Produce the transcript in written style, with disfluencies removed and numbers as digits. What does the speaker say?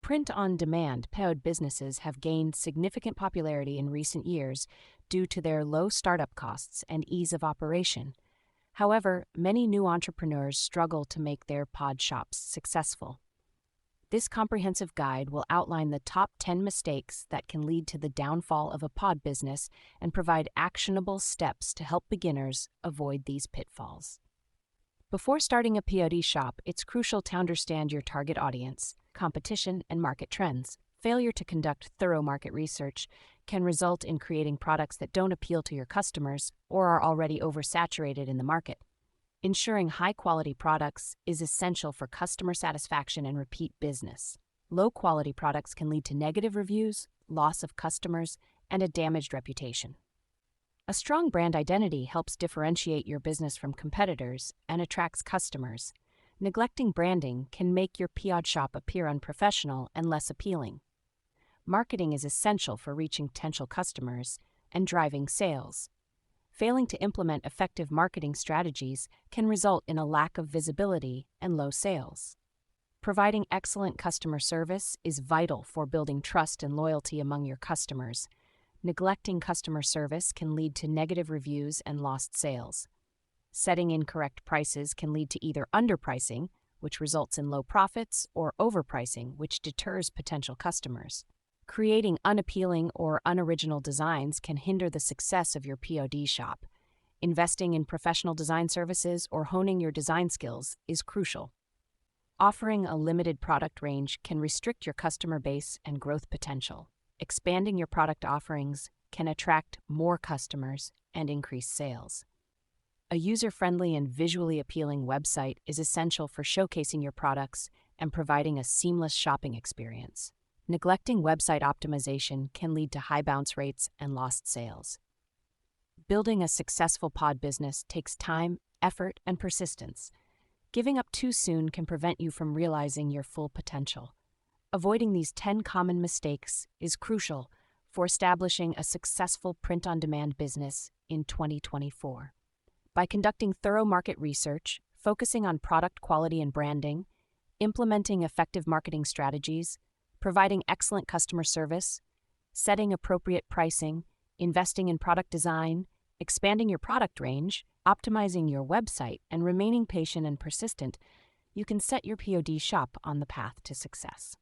Print-on-demand POD businesses have gained significant popularity in recent years due to their low startup costs and ease of operation. However, many new entrepreneurs struggle to make their pod shops successful. This comprehensive guide will outline the top 10 mistakes that can lead to the downfall of a pod business and provide actionable steps to help beginners avoid these pitfalls. Before starting a POD shop, it's crucial to understand your target audience, competition, and market trends. Failure to conduct thorough market research can result in creating products that don't appeal to your customers or are already oversaturated in the market. Ensuring high-quality products is essential for customer satisfaction and repeat business. Low-quality products can lead to negative reviews, loss of customers, and a damaged reputation. A strong brand identity helps differentiate your business from competitors and attracts customers. Neglecting branding can make your POD shop appear unprofessional and less appealing. Marketing is essential for reaching potential customers and driving sales. Failing to implement effective marketing strategies can result in a lack of visibility and low sales. Providing excellent customer service is vital for building trust and loyalty among your customers. Neglecting customer service can lead to negative reviews and lost sales. Setting incorrect prices can lead to either underpricing, which results in low profits, or overpricing, which deters potential customers. Creating unappealing or unoriginal designs can hinder the success of your POD shop. Investing in professional design services or honing your design skills is crucial. Offering a limited product range can restrict your customer base and growth potential. Expanding your product offerings can attract more customers and increase sales. A user-friendly and visually appealing website is essential for showcasing your products and providing a seamless shopping experience. Neglecting website optimization can lead to high bounce rates and lost sales. Building a successful pod business takes time, effort, and persistence. Giving up too soon can prevent you from realizing your full potential. Avoiding these 10 common mistakes is crucial for establishing a successful print-on-demand business in 2024. By conducting thorough market research, focusing on product quality and branding, implementing effective marketing strategies, providing excellent customer service, setting appropriate pricing, investing in product design, expanding your product range, optimizing your website, and remaining patient and persistent, you can set your POD shop on the path to success.